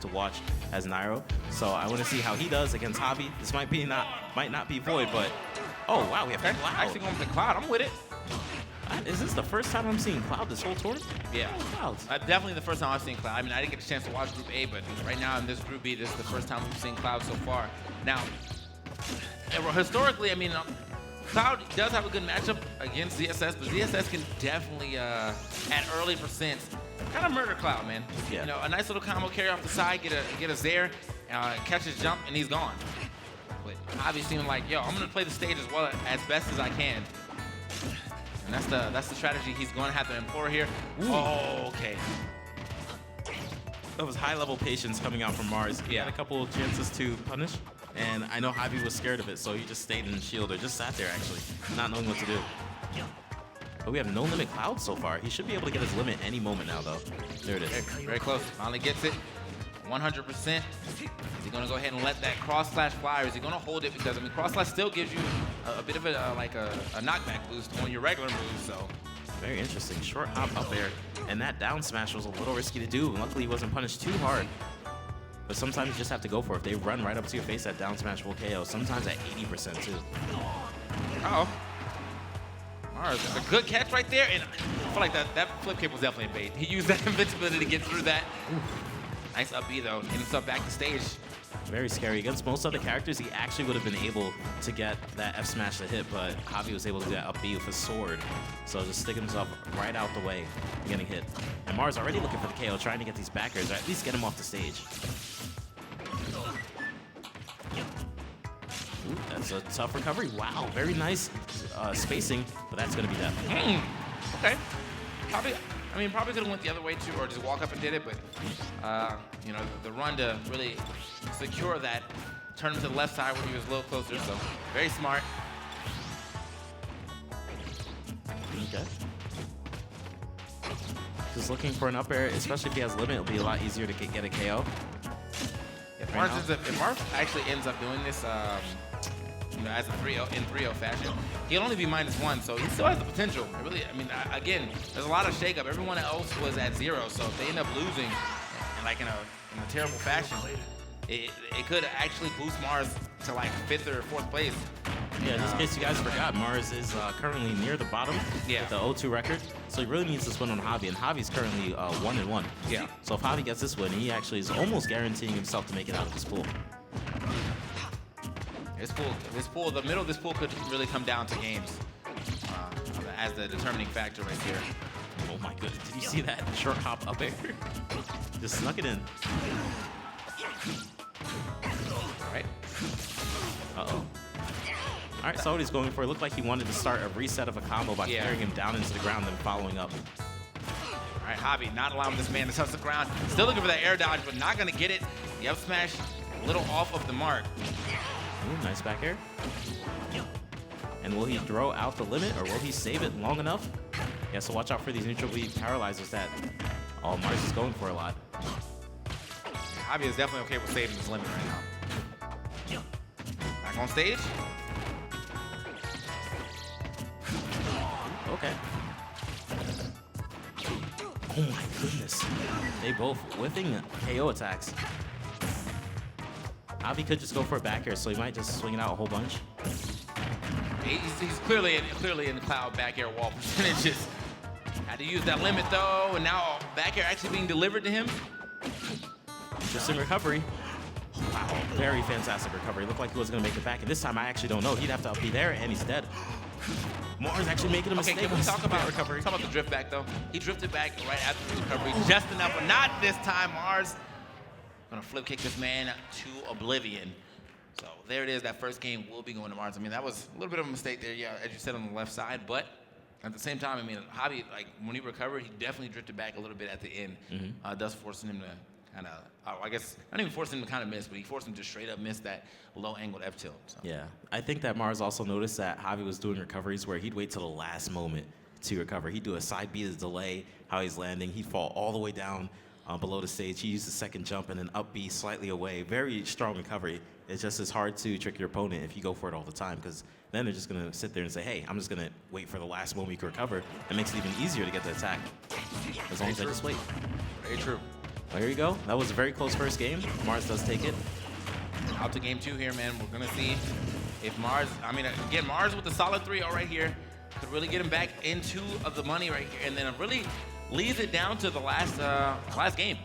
to watch as Nairo. So I want to see how he does against Javi. This might not be Void, but oh wow, we have Okay, Cloud. actually going with the Cloud. I'm with it. Is this the first time I'm seeing Cloud this whole tour? Yeah. Cloud. Definitely the first time I've seen Cloud. I mean, I didn't get a chance to watch Group A, but right now in this Group B, this is the first time we've seen Cloud so far. Now, historically, I mean, Cloud does have a good matchup against ZSS, but ZSS can definitely, at early percents, kind of murder Cloud, man. Yeah. You know, a nice little combo carry off the side, get a Zaire, catch his jump, and he's gone. But obviously, I'm like, yo, I'm gonna play the stage as best as I can. And that's the strategy he's going to have to employ here. Ooh. Oh, okay. That was high-level patience coming out from Mars. He had a couple of chances to punish, and I know Javi was scared of it, so he just stayed in the shield, or just sat there, actually, not knowing what to do. But we have no limit Cloud so far. He should be able to get his limit any moment now, though. There it is. Very close. Finally gets it. 100%. Is he going to go ahead and let that cross slash fly, or is he going to hold it? Because, I mean, cross slash still gives you a bit of a knockback boost on your regular moves, so. Very interesting. Short hop up there. And that down smash was a little risky to do. Luckily, he wasn't punished too hard. But sometimes you just have to go for it. If they run right up to your face, that down smash will KO. Sometimes at 80% too. Uh-oh. Mars, a good catch right there. And I feel like that flip kick was definitely a bait. He used that invincibility to get through that. Nice up B though, getting himself back to stage. Very scary. Against most other characters, he actually would have been able to get that F smash to hit, but Javi was able to do that up B with his sword. So just sticking himself right out the way, getting hit. And Mars already looking for the KO, trying to get these backers, or at least get him off the stage. Ooh, that's a tough recovery. Wow, very nice spacing, but that's going to be death. Okay. Probably could have went the other way too, or just walk up and did it, but you know, the run to really secure that, turn him to the left side where he was a little closer, so very smart. Okay. Just looking for an up air, especially if he has limit, it'll be a lot easier to get a KO. If Mars actually ends up doing this, you know, as a 3-0 in 3-0 fashion, he'll only be -1, so he still has the potential. Again, there's a lot of shakeup. Everyone else was at 0, so if they end up losing, and like in a terrible fashion, it could actually boost Mars to like 5th or 4th place. Yeah, just in case you guys forgot, Mars is currently near the bottom with the 0-2 record, so he really needs this win on Javi, and Javi's currently 1-1. Yeah. So if Javi gets this win, he actually is almost guaranteeing himself to make it out of this pool. This pool, the middle of this pool could really come down to games as the determining factor right here. Oh my goodness, did you see that short hop up air? Just snuck it in. All right. Uh-oh. All right, so what he's going for, it looked like he wanted to start a reset of a combo by carrying him down into the ground and following up. All right, Javi not allowing this man to touch the ground. Still looking for that air dodge, but not gonna get it. The up smash, a little off of the mark. Ooh, nice back air. And will he throw out the limit, or will he save it long enough? Yeah, so watch out for these neutral B paralyzers that Mars is going for a lot. Javi is definitely okay with saving this limit right now. Back on stage. Okay. Oh my goodness. They both whiffing KO attacks. Javi could just go for a back air, so he might just swing it out a whole bunch. He's clearly in Cloud back air wall percentages. Had to use that limit though, and now back air actually being delivered to him. Interesting recovery. Wow, very fantastic recovery. Looked like he wasn't gonna make it back, and this time I actually don't know. He'd have to be there, and he's dead. Mars actually making a mistake. Okay, can we talk about recovery? Talk about the drift back though. He drifted back right after the recovery, just enough, but not this time. Mars gonna flip kick this man to oblivion. So there it is. That first game will be going to Mars. I mean, that was a little bit of a mistake there, yeah, as you said, on the left side. But at the same time, I mean, Javi, like when he recovered, he definitely drifted back a little bit at the end, thus forcing him to kind of, I guess, not even forcing him to kind of miss, but he forced him to straight up miss that low-angled F-tilt. So. Yeah, I think that Mars also noticed that Javi was doing recoveries where he'd wait till the last moment to recover. He'd do a side B to delay how he's landing. He'd fall all the way down below the stage. He used the second jump and then up B slightly away. Very strong recovery. It's just as hard to trick your opponent if you go for it all the time, because then they're just going to sit there and say, hey, I'm just going to wait for the last moment you can recover. It makes it even easier to get the attack as long as I just wait. Very true. Well, here you go. That was a very close first game. Mars does take it. Out to game 2 here, man. We're going to see if Mars, I mean, again, Mars with the solid 3-0 right here could really get him back into the money right here, and then it really leads it down to the last game,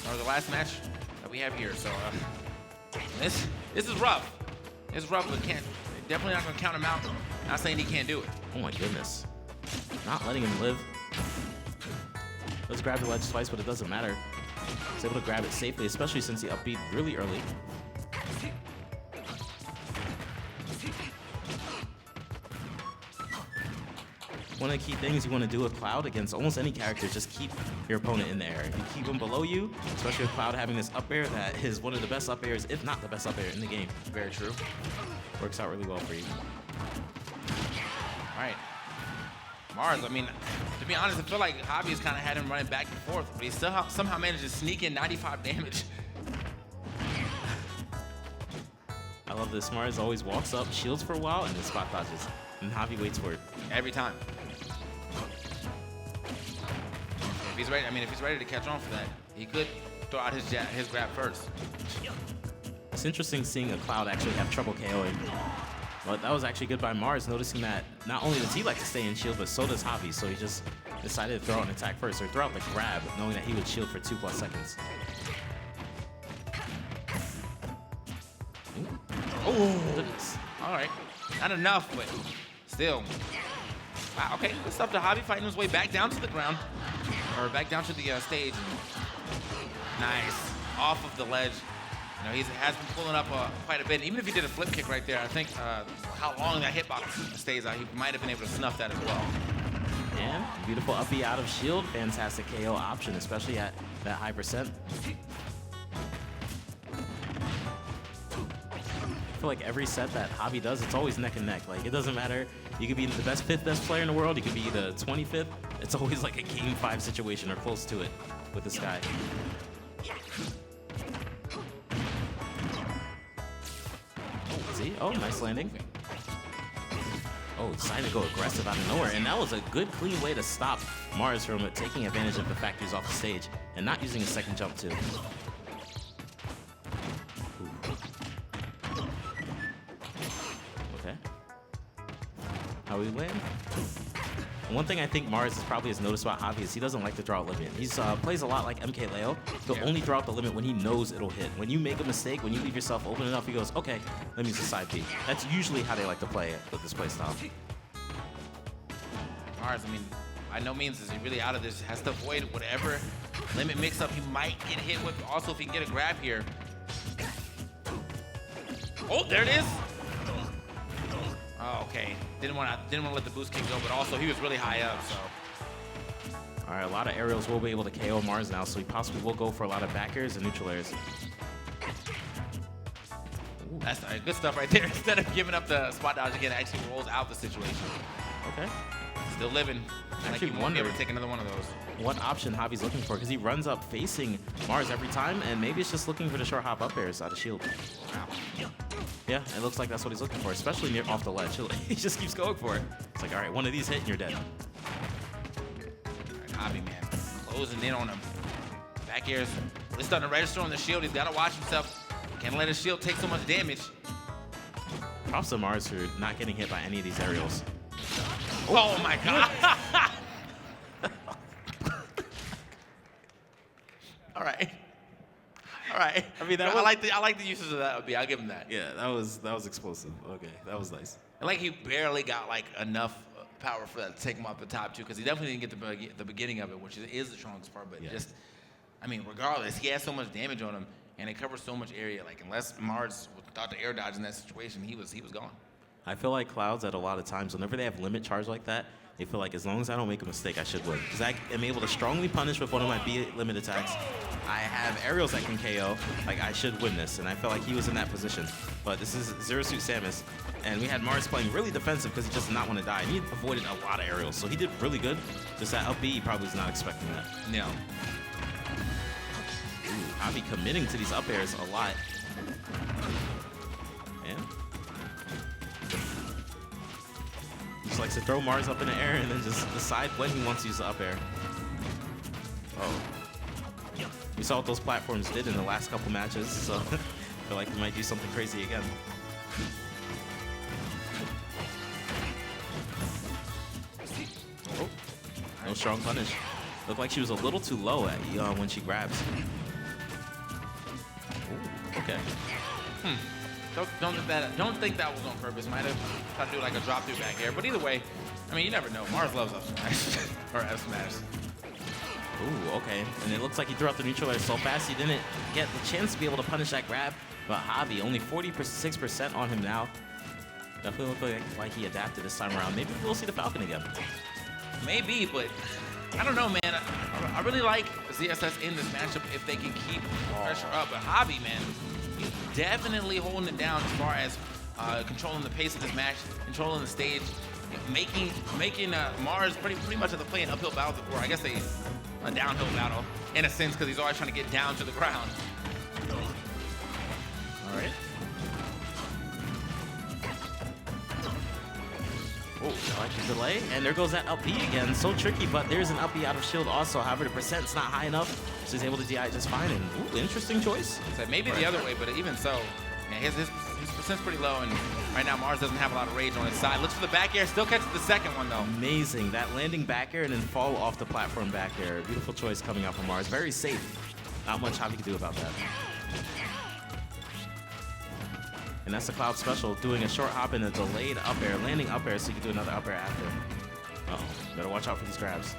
or the last match that we have here. So this is rough. It's rough, but definitely not going to count him out. Not saying he can't do it. Oh my goodness. Not letting him live. Let's grab the ledge twice, but it doesn't matter. He's able to grab it safely, especially since he upbeat really early. One of the key things you want to do with Cloud against almost any character is just keep your opponent in the air. If you keep him below you, especially with Cloud having this up air that is one of the best up airs, if not the best up air in the game. Very true. Works out really well for you. All right. Mars, I mean, to be honest, I feel like Javi's kind of had him running back and forth, but he still somehow managed to sneak in 95 damage. I love this. Mars always walks up, shields for a while, and then spot dodges. And Javi waits for it. Every time. If he's ready, I mean, if he's ready to catch on for that, he could throw out his grab first. It's interesting seeing a Cloud actually have trouble KOing. But that was actually good by Mars, noticing that not only does he like to stay in shield, but so does Javi. So he just decided to throw out an attack first, or throw out the grab, knowing that he would shield for 2+ seconds. Oh, goodness. All right. Not enough, but still. Wow, okay. Good stuff to Javi, fighting his way back down to the ground, or back down to the stage. Nice. Off of the ledge. You know, he has been pulling up quite a bit. Even if he did a flip kick right there, I think how long that hitbox stays out, he might have been able to snuff that as well. And beautiful uppy out of shield. Fantastic KO option, especially at that high percent. I feel like every set that Javi does, it's always neck and neck. Like, it doesn't matter. You could be the fifth best player in the world. You could be the 25th. It's always like a game 5 situation or close to it with this guy. See? Oh, nice landing. Oh, decided to go aggressive out of nowhere. And that was a good, clean way to stop Mars from taking advantage of the fact he was off the stage and not using a second jump, too. Okay. How we win? One thing I think Mars is probably has noticed about Javi is he doesn't like to draw a limit. He plays a lot like MK Leo. He'll only draw out the limit when he knows it'll hit. When you make a mistake, when you leave yourself open enough, he goes, okay, let me use the side B. That's usually how they like to play it with this play style. Mars, I mean, by no means is he really out of this. Has to avoid whatever limit mix-up he might get hit with. Also, if he can get a grab here. Oh, there it is. Oh, okay. Didn't want to let the boost kick go, but also he was really high up, so. All right, a lot of aerials will be able to KO Mars now, so he possibly will go for a lot of back airs and neutral airs. Ooh. That's good stuff right there. Instead of giving up the spot dodge again, it actually rolls out the situation. Okay. Still living. Actually, like he won't be able to take another one of those. What option Javi's looking for, because he runs up facing Mars every time, and maybe it's just looking for the short hop up airs out of shield. Wow. Yeah, it looks like that's what he's looking for, especially near off the ledge. He just keeps going for it. It's like, all right, one of these hit and you're dead. All right, Javi, man, closing in on him. Back airs, really starting to register on the shield. He's got to watch himself. Can't let his shield take so much damage. Props to Mars for not getting hit by any of these aerials. Oh my God. All right. All right. I mean, I like the uses of that. I'll give him that. Yeah, that was explosive. Okay, that was nice. And like he barely got like enough power for that to take him off the top too, because he definitely didn't get the beginning of it, which is the strongest part. But just, I mean, regardless, he has so much damage on him, and it covers so much area. Like unless Mars thought the air dodge in that situation, he was gone. I feel like Clouds at a lot of times, whenever they have limit charge like that, they feel like as long as I don't make a mistake, I should win. Because I am able to strongly punish with one of my B limit attacks. I have aerials that can KO. Like, I should win this. And I felt like he was in that position. But this is Zero Suit Samus. And we had Mars playing really defensive because he just did not want to die. And he avoided a lot of aerials. So he did really good. Just that up B, he probably was not expecting that. No. Ooh, Javi committing to these up airs a lot. Man. He just likes to throw Mars up in the air and then just decide when he wants to use the up air. Oh. We saw what those platforms did in the last couple matches, so I feel like we might do something crazy again. Oh, no strong punish. Looked like she was a little too low at when she grabs. Ooh, okay. Don't think that was on purpose. Might have tried to do like a drop through back air. But either way, I mean, you never know. Mars loves up smash or F smash. Ooh, okay. And it looks like he threw out the neutral air so fast he didn't get the chance to be able to punish that grab. But Javi, only 46% on him now. Definitely looked like he adapted this time around. Maybe we'll see the Falcon again. Maybe, but I don't know, man. I really like ZSS in this matchup if they can keep pressure up. But Javi, man, he's definitely holding it down as far as controlling the pace of this match, controlling the stage, making Mars pretty much at the play an uphill battle, or I guess a downhill battle in a sense, because he's always trying to get down to the ground. All right. Oh, I like the delay, and there goes that up B again. So tricky, but there's an up B out of shield also. However, the percent's not high enough, so he's able to DI just fine. And ooh, interesting choice. So maybe the other way, but even so, man, his percent's pretty low, and right now Mars doesn't have a lot of rage on his side. Looks for the back air, still catches the second one though. Amazing, that landing back air and then fall off the platform back air. Beautiful choice coming out from Mars. Very safe. Not much Javi can do about that. And that's the Cloud special, doing a short hop and a delayed up air, landing up air so you can do another up air after. Uh-oh, better watch out for these grabs.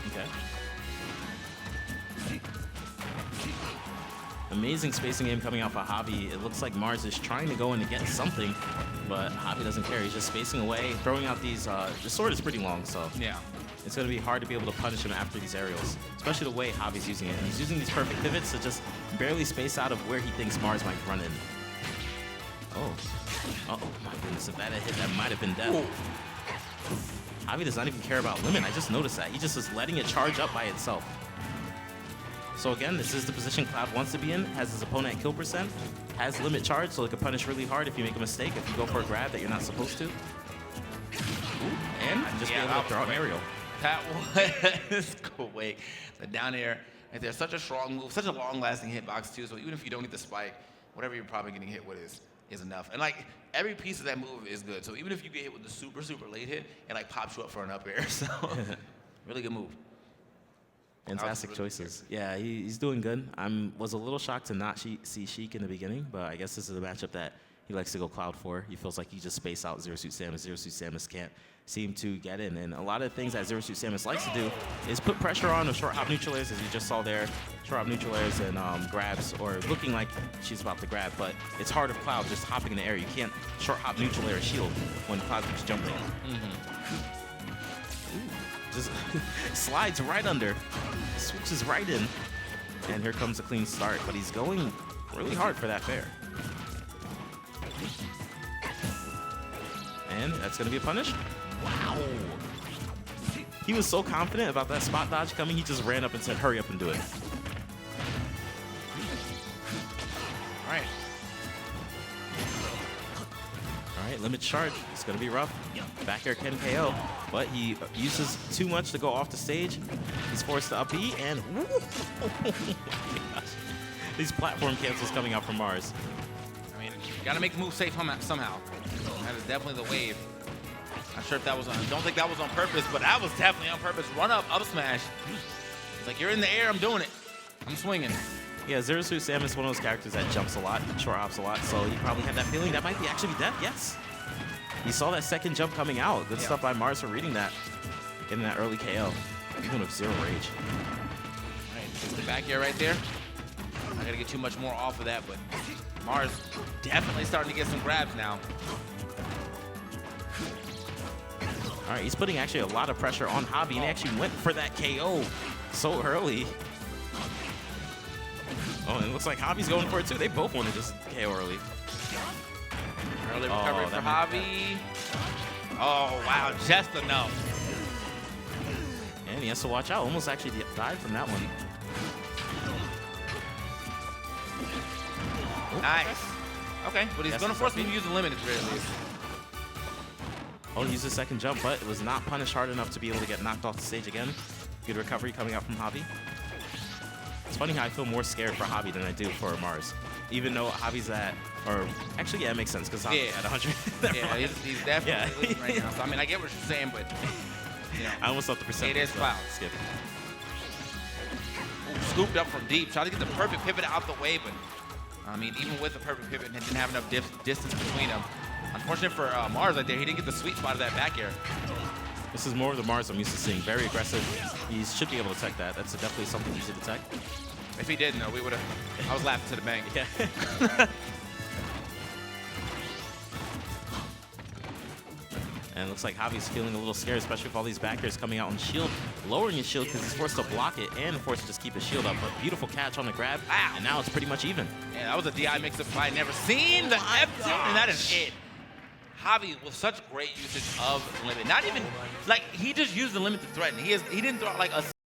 Okay. Amazing spacing game coming out for Javi. It looks like Mars is trying to go in to get something, but Javi doesn't care. He's just spacing away, throwing out these, the sword is pretty long, so. Yeah. It's going to be hard to be able to punish him after these aerials, especially the way Javi's using it. And he's using these perfect pivots to just barely space out of where he thinks Mars might run in. Oh my goodness, if that had hit, that might have been death. Ooh. Javi does not even care about limit. I just noticed that. He just is letting it charge up by itself. So again, this is the position Cloud wants to be in, has his opponent at kill percent, has limit charge, so it can punish really hard if you make a mistake, if you go for a grab that you're not supposed to. Ooh, and just be able to throw out an aerial. That was quick. The down air, and there's such a strong move, such a long-lasting hitbox too. So even if you don't get the spike, whatever you're probably getting hit with is enough. And like every piece of that move is good. So even if you get hit with the super late hit, it like pops you up for an up air. So really good move. Fantastic choices. Yeah, he's doing good. Was a little shocked to not see Sheik in the beginning, but I guess this is a matchup that he likes to go Cloud for. He feels like he just space out Zero Suit Samus. Zero Suit Samus can't seem to get in. And a lot of things that Zero Suit Samus likes to do is put pressure on with short hop neutral airs, as you just saw there. Short hop neutral airs and grabs, or looking like she's about to grab, but it's hard of Cloud just hopping in the air. You can't short hop neutral air shield when Cloud keeps jumping. Just slides right under, switches right in, and here comes a clean start, but he's going really hard for that fair. And that's gonna be a punish. Wow. He was so confident about that spot dodge coming, he just ran up and said, hurry up and do it. All right. All right, limit charge. It's gonna be rough. Back air can KO, but he uses too much to go off the stage. He's forced to up E, and oh my gosh. These platform cancels coming out from Mars. I mean, you gotta make the move safe somehow. That is definitely the wave. Not sure if that was don't think that was on purpose, but that was definitely on purpose. Run up smash. It's like, you're in the air, I'm doing it. I'm swinging. Yeah, Zero Suit Samus is one of those characters that jumps a lot, short hops a lot, so he probably had that feeling that might be actually death. Yes. He saw that second jump coming out. Good stuff by Mars for reading that, getting that early KO, even with zero rage. All right, it's the back air right there. Not gonna get too much more off of that, but Mars definitely starting to get some grabs now. All right, he's putting actually a lot of pressure on Javi, and he actually went for that KO so early. Oh, and it looks like Javi's going for it too. They both want to just KO early. Early recovery for Javi. Oh, wow, just enough. And he has to watch out. Almost actually died from that one. Nice. Okay, but he's going to force me to use the limit at the very least. Oh, he used a second jump, but it was not punished hard enough to be able to get knocked off the stage again. Good recovery coming out from Javi. It's funny how I feel more scared for Javi than I do for Mars. Even though Javi's at, or actually, yeah, it makes sense because Javi's at 100. Yeah, he's definitely losing right now. So, I mean, I get what you're saying, but, you know. I almost thought the percentage. It is foul. Skip. Ooh, scooped up from deep. Tried to get the perfect pivot out the way, but, I mean, even with the perfect pivot, he didn't have enough distance between them. Unfortunate for Mars right there. He didn't get the sweet spot of that back air. This is more of the Mars I'm used to seeing. Very aggressive. He should be able to tech that. That's definitely something easy to tech. If he didn't, though, we would have. I was laughing to the bank. Yeah. And it looks like Javi's feeling a little scared, especially with all these back airs coming out on shield. Lowering his shield because he's forced to block it and forced to just keep his shield up. But beautiful catch on the grab. Wow. And now it's pretty much even. Yeah, that was a DI mix-up I never seen. The F2, and that is it. Javi with such great usage of limit. Not even, like, he just used the limit to threaten. He didn't throw out like a